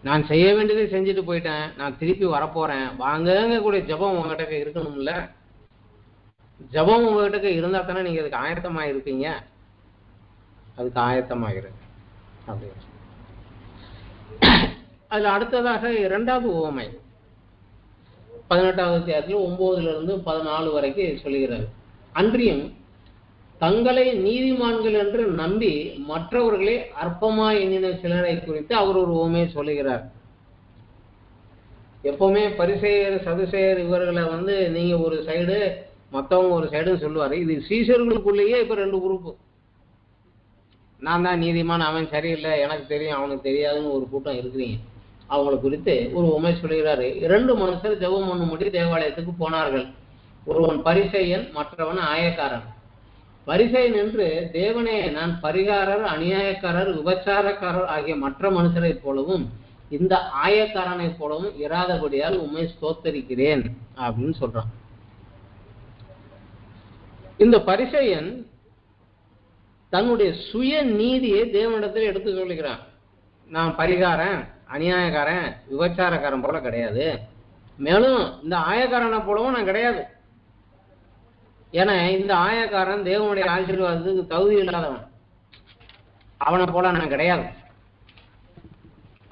Speaker 1: நான் செய்ய வேண்டியதை செஞ்சுட்டு போயிட்டேன், நான் திருப்பி வரப்போறேன், வாங்க கூட ஜெபம் உங்ககிட்ட இருக்கணும்ல. ஜெபம் உங்ககிட்ட இருந்தா தானே நீங்க அதுக்கு ஆயத்தமா இருப்பீங்க. அதுக்கு ஆயத்தமாகிறது அப்படின்னு. அதுல அடுத்ததாக 2வது உவமை 18வது அத்தியாயத்தில் 9 - 14 வரைக்கும் சொல்லுகிறார். அன்றியும் தங்களை நீதிமான்கள் என்று நம்பி மற்றவர்களை அற்பமாய் எண்ணின சிலரை குறித்து அவர் ஒரு உவமையை சொல்லுகிறார். எப்பவுமே பரிசேயர் சதுசேயர் இவர்களை நீங்க ஒரு சைடு மற்றவங்க ஒரு சைடுன்னு சொல்லுவாரு. இது சீஷர்களுக்குள்ளேயே இப்ப 2 குரூப்பு. நான் தான் நீதிமான், அவன் சரியில்லை, எனக்கு தெரியும் அவனுக்கு தெரியாதுன்னு ஒரு கூட்டம் இருக்கிறீங்க. அவங்களை குறித்து ஒரு உண்மை சொல்கிறாரு. 2 மனுஷர் ஜெபம் பண்ணும்படி தேவாலயத்துக்கு போனார்கள். ஒருவன் பரிசேயன், மற்றவன் ஆயக்காரன். பரிசேயன் என்று, தேவனே, நான் பரிகாரர், அநியாயக்காரர், விபச்சாரக்காரர் ஆகிய மற்ற மனுஷரை போலவும் இந்த ஆயக்காரனை போலவும் இராதபடியால் உம்மை ஸ்தோத்தரிக்கிறேன் அப்படின்னு சொல்றான். இந்த பரிசேயன் தன்னுடைய சுய நீதியை தேவனிடத்தில் எடுத்து சொல்லுகிறான். நான் பரிகாரன், அநியாயக்காரன், விபச்சாரக்காரன் போல கிடையாது, மேலும் இந்த ஆயக்காரனை போலவும் நான் கிடையாது. ஏன்னா இந்த ஆயக்காரன் தேவனுடைய ஆசீர்வாதத்துக்கு தகுதி இல்லாதவன், அவனை போல நான் கிடையாது.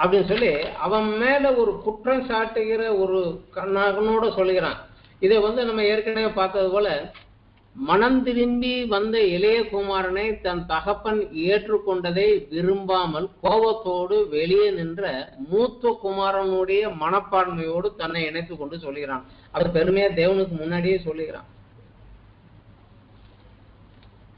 Speaker 1: அப்படின்னு சொல்லி அவன் மேல ஒரு குற்றம் சாட்டுகிற ஒரு கண்ணோட சொல்லுகிறான். இதை நம்ம ஏற்கனவே பார்த்தது போல, மனம் திரும்பி வந்த இளைய குமாரனை தன் தகப்பன் ஏற்றுக்கொண்டதை விரும்பாமல் கோபத்தோடு வெளியே நின்ற மூத்த குமாரனுடைய மனப்பான்மையோடு தன்னை இணைத்து கொண்டு சொல்லுகிறான். அவர் பெருமையா தேவனுக்கு முன்னாடியே சொல்லுகிறான்.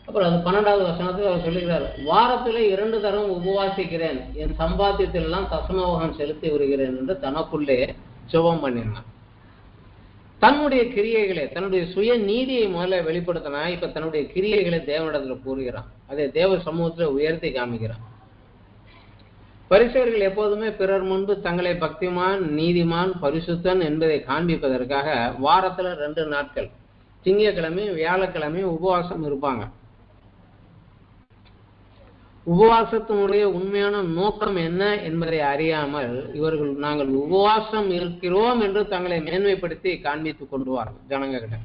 Speaker 1: அப்புறம் அது 12வது வசனத்தில் அவர் சொல்லுகிறார், வாரத்துல 2 தரம் உபவாசிக்கிறேன், என் சம்பாத்தியத்திலெல்லாம் தசமபாகம் செலுத்தி வருகிறேன் என்று தனக்குள்ளே ஜெபம் பண்ணினான். தன்னுடைய கிரியைகளை, தன்னுடைய சுய நீதியை முதல்ல வெளிப்படுத்தினா, இப்ப தன்னுடைய கிரியைகளை தேவனிடத்துல கூறுகிறான். அதை தேவ சமூகத்துல உயர்த்தி காமிக்கிறான். பரிசேயர்கள் எப்போதுமே பிறர் முன்பு தங்களை பக்திமான், நீதிமான், பரிசுத்தன் என்பதை காண்பிப்பதற்காக வாரத்துல 2 நாட்கள், திங்கட்கிழமையும் வியாழக்கிழமையும் உபவாசம் இருப்பாங்க. உபவாசத்தினுடைய உண்மையான நோக்கம் என்ன என்பதை அறியாமல் இவர்கள் நாங்கள் உபவாசம் இருக்கிறோம் என்று தங்களை மேன்மைப்படுத்தி காண்பித்துக் கொண்டுவார்கள் ஜனங்க கிட்ட.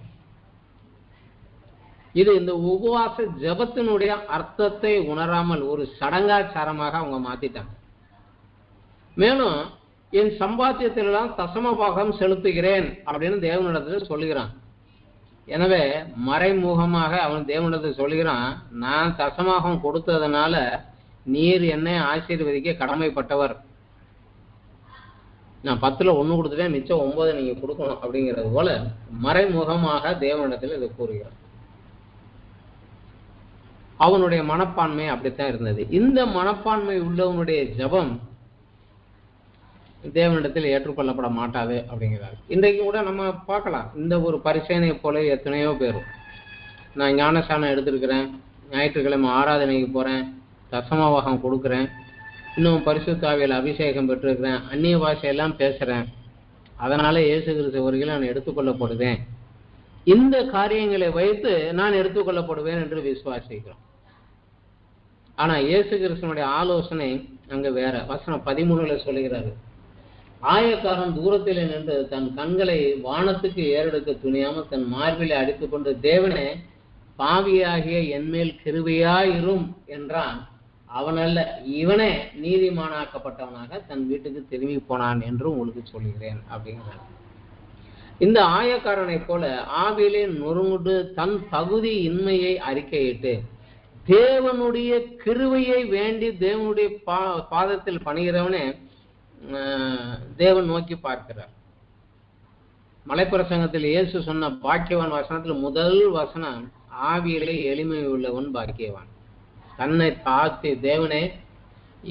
Speaker 1: இது இந்த உபவாச ஜபத்தினுடைய அர்த்தத்தை உணராமல் ஒரு சடங்காச்சாரமாக அவங்க மாத்திட்டாங்க. மேலும் என் சம்பாத்தியத்திலெல்லாம் தசமபாகம் செலுத்துகிறேன் அப்படின்னு தேவனிடத்துல சொல்லுகிறான். எனவே மறைமுகமாக அவன் தேவனிடத்தை சொல்லுகிறான், நான் தசமாகம் கொடுத்ததுனால நீர் என்னை ஆசீர்வதிக்க கடமைப்பட்டவர். நான் 10ல் 1 கொடுத்துட்டேன், மிச்சம் 9 நீங்க கொடுக்கணும் அப்படிங்கிறது போல மறைமுகமாக தேவனிடத்தில் இதை கூறுகிறான். அவனுடைய மனப்பான்மை அப்படித்தான் இருந்தது. இந்த மனப்பான்மை உள்ளவனுடைய ஜபம் தேவனிடத்தில் ஏற்றுக்கொள்ளப்பட மாட்டாது அப்படிங்கிறார். இன்றைக்கு கூட நம்ம பார்க்கலாம், இந்த ஒரு பரிசேனை போல எத்தனையோ பேரும், நான் ஞானஸ்தானம் எடுத்திருக்கிறேன், ஞாயிற்றுக்கிழமை ஆராதனைக்கு போறேன், தசமபாகம் கொடுக்குறேன், இன்னும் பரிசுத்த ஆவியில் அபிஷேகம் பெற்றிருக்கிறேன், அந்நிய பாஷையெல்லாம் பேசுறேன், அதனால இயேசு கிறிஸ்து வருகையில் நான் எடுத்துக்கொள்ளப்படுவேன், இந்த காரியங்களை வைத்து நான் எடுத்துக்கொள்ளப்படுவேன் என்று விசுவாசிக்கிறோம். ஆனா இயேசு கிறிஸ்துவனுடைய ஆலோசனை அங்க வேற. வசனம் 13 சொல்லுகிறாரு, ஆயக்காரன் தூரத்தில் நின்று தன் கண்களை வானத்துக்கு ஏறெடுக்க துணியாமல் தன் மார்பிலை அடித்துக் கொண்டு, தேவனே பாவியாகிய என்மேல் கிருபையாயிரும் என்றான். அவனல்ல, இவனே நீதிமானாக்கப்பட்டவனாக தன் வீட்டுக்கு திரும்பி போனான் என்று உங்களுக்கு சொல்கிறேன் அப்படிங்கிறார். இந்த ஆயக்காரனை போல ஆவியிலே நொறுங்குண்டு தன் தகுதி இன்மையை அறிக்கையிட்டு தேவனுடைய கிருபையை வேண்டி தேவனுடைய பாதத்தில் பணிகிறவனே தேவன் நோக்கி பார்க்கிறார். மலைப்பிரசங்கத்தில் இயேசு சொன்ன பாக்கியவான் வசனத்தில் முதல் வசனம், ஆவியிலே எளிமை உள்ளவன் பாக்கியவான். தன்னை தாழ்த்தி, தேவனே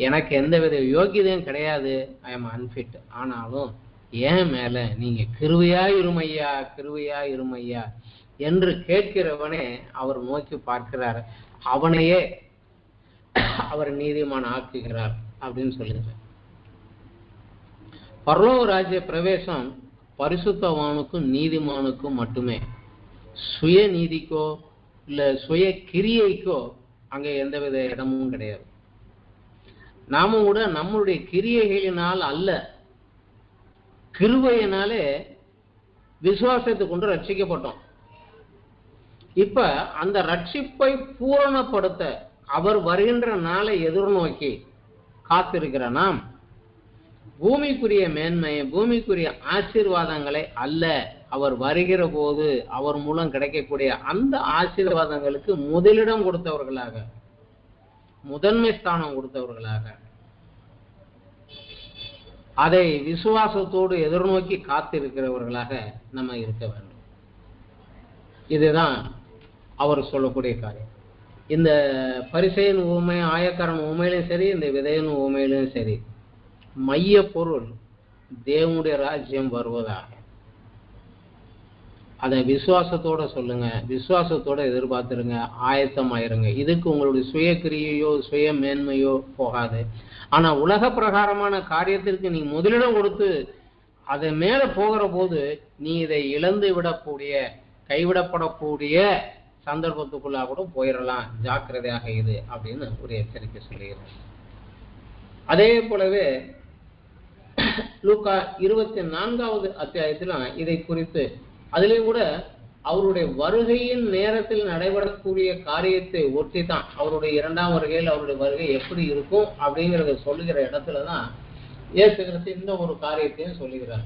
Speaker 1: எனக்கு எந்தவித யோகியதையும் கிடையாது, ஐ எம் அன்ஃபிட், ஆனாலும் ஏன் மேல நீங்க கிருபையா இருமையா, கிருபையா இருமையா என்று கேட்கிறவனே அவர் நோக்கி பார்க்கிறார். அவனையே அவர் நீதிமான் ஆக்குகிறார் அப்படின்னு சொல்லுகிறார். பரலோக ராஜ்ய பிரவேசம் பரிசுத்தவானுக்கும் நீதிமானுக்கும் மட்டுமே. சுய நீதிக்கோ இல்ல சுய கிரியைக்கோ அங்க எந்தவித இடமும் கிடையாது. நாமும் கூட நம்மளுடைய கிரியைகளினால் அல்ல, கிருபையினாலே விசுவாசத்தை கொண்டு ரட்சிக்கப்பட்டோம். இப்ப அந்த ரட்சிப்பை பூரணப்படுத்த அவர் வருகின்ற நாளை எதிர்நோக்கி காத்திருக்கிற நாம் பூமிக்குரிய மேன்மை, பூமிக்குரிய ஆசீர்வாதங்களை அல்ல, அவர் வருகிற போது அவர் மூலம் கிடைக்கக்கூடிய அந்த ஆசீர்வாதங்களுக்கு முதலிடம் கொடுத்தவர்களாக, முதன்மை ஸ்தானம் கொடுத்தவர்களாக, அதை விசுவாசத்தோடு எதிர்நோக்கி காத்திருக்கிறவர்களாக நம்ம இருக்க வேண்டும். இதுதான் அவர் சொல்லக்கூடிய காரியம். இந்த பரிசேயன் உவமை, ஆயக்காரன் உவமையிலும் சரி, இந்த விதையன் உவமையிலும் சரி, மைய பொருள் தேவனுடைய ராஜ்யம் வருவதாக. அதை விசுவாசத்தோட சொல்லுங்க, விசுவாசத்தோட எதிர்பார்த்துருங்க, ஆயத்தமாயிருங்க. இதுக்கு உங்களுடைய சுய கிரியையோ சுய மேன்மையோ போகாது. ஆனா உலக பிரகாரமான காரியத்திற்கு நீ முதலிடம் கொடுத்து அதை மேல போகிற போது நீ இதை இழந்து விடக்கூடிய, கைவிடப்படக்கூடிய சந்தர்ப்பத்துக்குள்ளா கூட போயிடலாம், ஜாக்கிரதையாக இது அப்படின்னு ஒரு எச்சரிக்கை சொல்லுகிறேன். அதே போலவே லூக்கா 24வது அத்தியாயத்தில் இதை குறித்து, அதிலேயும் கூட அவருடைய வருகையின் நேரத்தில் நடைபெறக்கூடிய காரியத்தை ஒட்டி தான், அவருடைய 2ஆம் வருகையில் அவருடைய வருகை எப்படி இருக்கும் அப்படிங்கிறத சொல்லுகிற இடத்துலதான் இயேசு கிறிஸ்து இந்த ஒரு காரியத்தையும் சொல்லுகிறார்.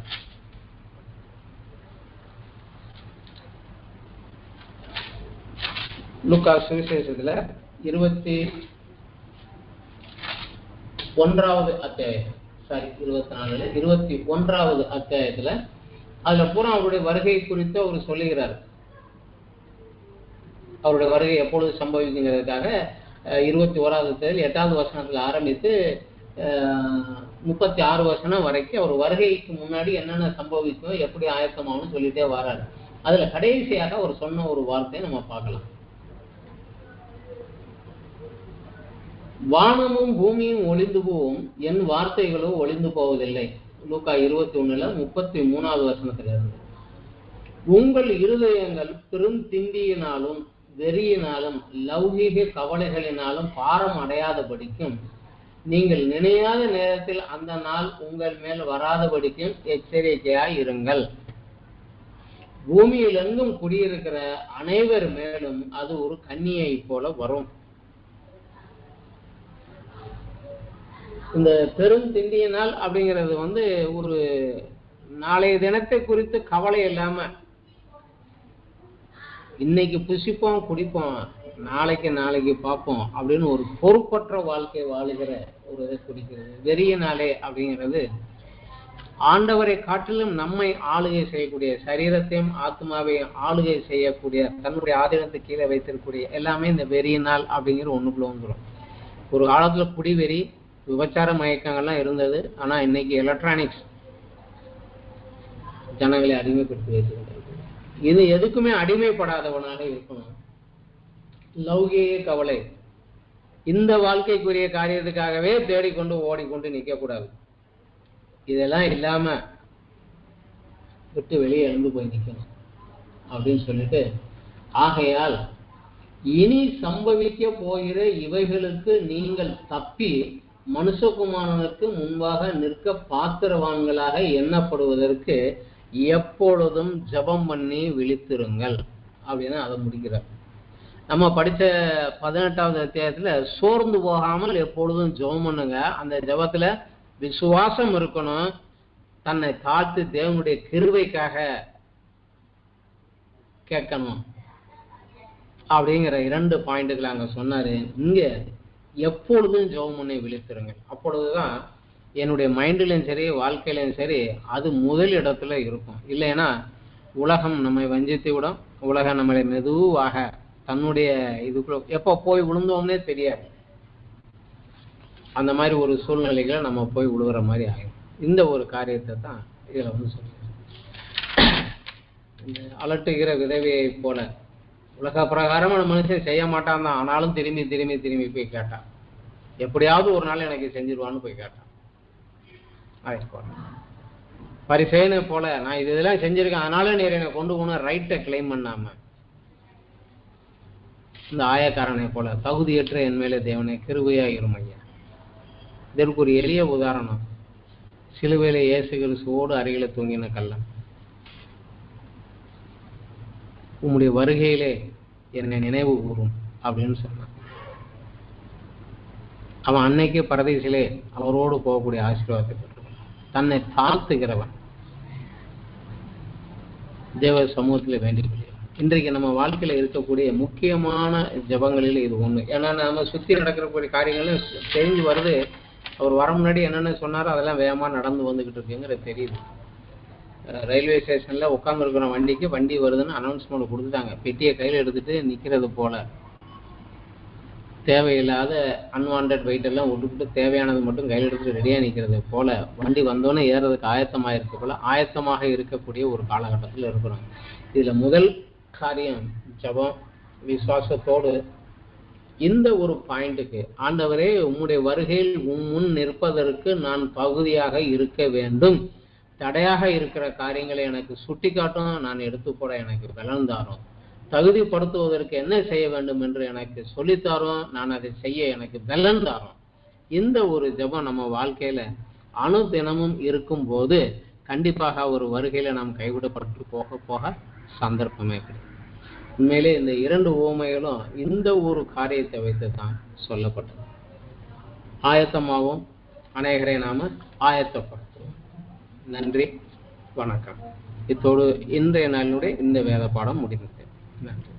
Speaker 1: லூக்கா சுவிசேஷத்துல 21வது அத்தியாயம் 21வது அத்தியாயத்துல அதுல பூரா அவருடைய வருகை குறித்து அவர் சொல்லுகிறார். அவருடைய வருகை எப்பொழுது சம்பவிக்குங்கிறதுக்காக 21வது அத்தியாயத்தில் 8வது வசனத்துல ஆரம்பித்து 36 வசனம் வரைக்கும் அவர் வருகைக்கு முன்னாடி என்னென்ன சம்பவிக்கும், எப்படி ஆயத்தமாகும் சொல்லிட்டே வராரு. அதுல கடைசியாக அவர் சொன்ன ஒரு வார்த்தையை நம்ம பார்க்கலாம். வானமும் பூமியும் ஒளிந்து போவும், என் வார்த்தைகளோ ஒளிந்து போவதில்லை. லூக்கா 21ல 33வது வசனத்துல இருந்து. உங்கள் இருதயங்கள் பெரும் திண்டியினாலும் வெறியினாலும் லௌகீக கவலைகளினாலும் பாரம் அடையாதபடிக்கும் நீங்கள் நினையாத நேரத்தில் அந்த நாள் உங்கள் மேல் வராதபடிக்கும் எச்சரிக்கையாய் இருங்கள். பூமியிலெங்கும் குடியிருக்கிற அனைவர் மேலும் அது ஒரு கன்னியை போல வரும். இந்த பெரும் திண்டிய நாள் அப்படிங்கிறது ஒரு நாளைய தினத்தை குறித்து கவலை இல்லாம இன்னைக்கு புசிப்போம் குடிப்போம் நாளைக்கு பார்ப்போம் அப்படின்னு ஒரு பொறுப்பற்ற வாழ்க்கை வாழுகிற ஒரு இதை குறிக்கிறது. வெறிய நாளே அப்படிங்கிறது ஆண்டவரை காட்டிலும் நம்மை ஆளுகை செய்யக்கூடிய, சரீரத்தையும் ஆத்மாவையும் ஆளுகை செய்யக்கூடிய, தன்னுடைய ஆதீனத்துக்கு கீழே வைத்திருக்கக்கூடிய எல்லாமே இந்த வெறிய நாள் அப்படிங்கிற ஒண்ணுக்குள்ள வந்துடும். ஒரு காலத்துல குடிவெறி விபச்சார மயக்கங்கள்லாம் இருந்தது. ஆனா இன்னைக்கு எலக்ட்ரானிக்ஸ் ஜனங்களை அடிமைப்படுத்தி வைத்திருக்கிறது. இது எதுக்குமே அடிமைப்படாதவனாக இருக்கணும். லௌகீக கவலை, இந்த வாழ்க்கைக்குரிய காரியத்துக்காகவே தேடிக்கொண்டு ஓடிக்கொண்டு நிற்க கூடாது. இதெல்லாம் இல்லாம விட்டு வெளியே எழுந்து போய் நிற்கணும் அப்படின்னு சொல்லிட்டு, ஆகையால் இனி சம்பவிக்க போகிற இவைகளுக்கு நீங்கள் தப்பி மனுஷகுமாரனுக்கு முன்பாக நிற்க பாத்திரவான்களாக எண்ணப்படுவதற்கு எப்பொழுதும் ஜபம் பண்ணி விழித்திருங்கள் அப்படின்னு அதை முடிக்கிறார். நம்ம படிச்ச 18வது அத்தியாயத்துல சோர்ந்து போகாமல் எப்பொழுதும் ஜெபம் பண்ணுங்க. அந்த ஜபத்துல விசுவாசம் இருக்கணும். தன்னை தாழ்த்து தேவனுடைய கிருபைக்காக கேட்கணும் அப்படிங்கிற 2 பாயிண்ட்டுகளை அங்க சொன்னாரு. இங்க எப்பொழுதும் ஜெபம் பண்ணி விழித்திருங்க. அப்பொழுதுதான் என்னுடைய மைண்டிலையும் சரி வாழ்க்கையிலையும் சரி அது முதல் இடத்துல இருக்கும். இல்லைன்னா உலகம் நம்மை வஞ்சித்து விடும். உலகம் நம்மளை மெதுவாக தன்னுடைய இதுக்குள்ள எப்போ போய் விழுந்தோம்னே தெரியாது. அந்த மாதிரி ஒரு சூழ்நிலைகளை நம்ம போய் விழுகிற மாதிரி ஆகும். இந்த ஒரு காரியத்தை தான் இதுல சொல்லுங்க. அலட்டுகிற விதவையை போல உலக பிரகாரமான மனுஷன் செய்ய மாட்டான் தான், ஆனாலும் திரும்பி திரும்பி திரும்பி போய் கேட்டான். எப்படியாவது ஒரு நாள் எனக்கு செஞ்சிருவான்னு போய் கேட்டான். பரிசேயனை போல நான் இதெல்லாம் செஞ்சிருக்கேன், அதனால நீர் என்னை கொண்டு போன ரைட்டை கிளைம் பண்ணாம, இந்த ஆயக்காரனை போல தகுதியற்ற என் மேலே தேவனை கிருபையா இருமையா. இதற்கு ஒரு எளிய உதாரணம், சிலுவையில இயேசு கிறிஸ்துவோடு அருகில தூங்கின கள்ளன். உம்முடைய வருகையிலே என்னை நினைவு கூறும் அப்படின்னு சொன்னான். அவன் அன்னைக்கு பரதீசிலே அவரோடு போகக்கூடிய ஆசீர்வாதத்தை பெற்றான். தன்னை தாழ்த்துகிறவன் தேவ சமூகத்தில் வேண்டிக் கொள்கிறான். இன்றைக்கு நம்ம வாழ்க்கையில இருக்கக்கூடிய முக்கியமான ஜபங்களில் இது ஒண்ணு. ஏன்னா நம்ம சுத்தி நடக்கக்கூடிய காரியங்களும் தெரிஞ்சு வருது. அவர் வர முன்னாடி என்னென்ன சொன்னாரோ அதெல்லாம் வேகமா நடந்து வந்துகிட்டு இருக்குங்கிறது தெரியுது. ரயில்வே ஸ்டேஷன்ல உட்கார்ந்து இருக்கிற வண்டிக்கு வண்டி வருதுன்னு அனௌன்ஸ்மெண்ட் கொடுத்துட்டாங்க. பெட்டியை கையில எடுத்துட்டு நிக்கிறது போல, தேவையில்லாத அன்வான்ட் வெயிட் எல்லாம் விட்டுக்கிட்டு தேவையானது மட்டும் கையில் எடுத்துட்டு ரெடியா நிக்கிறது போல, வண்டி வந்தோன்னே ஏறதுக்கு ஆயத்தமாக இருக்க போல ஆயத்தமாக இருக்கக்கூடிய ஒரு காலகட்டத்தில் இருக்கிறோம். இதுல முதல் காரியம் ஜபம். விசுவாசத்தோடு இந்த ஒரு பாயிண்ட்டுக்கு, ஆண்டவரே உம்முடைய வருகையில் முன் நிற்பதற்கு நான் பகுதியாக இருக்க வேண்டும், தடையாக இருக்கிற காரியங்களை எனக்கு சுட்டி காட்டும், நான் எடுத்து போட எனக்கு பலன் தாரும், தகுதிப்படுத்துவதற்கு என்ன செய்ய வேண்டும் என்று எனக்கு சொல்லித்தாரும், நான் அதை செய்ய எனக்கு பலன் தாரும். இந்த ஒரு ஜபம் நம்ம வாழ்க்கையில அனுதினமும் இருக்கும் போது கண்டிப்பாக ஒரு வருகையில நாம் கைவிடப்பட்டு போக போக சந்தர்ப்பமே கிடையாது. உண்மையிலே இந்த 2 உவமைகளும் இந்த ஒரு காரியத்தை வைத்து தான் சொல்லப்பட்டது. ஆயத்தமாகவும் அநேகரை நாம ஆயத்தப்படுத்துவோம். நன்றி, வணக்கம். இத்தோடு இன்றைய நாளினுடைய இந்த வேத பாடம் முடிந்தது. நன்றி.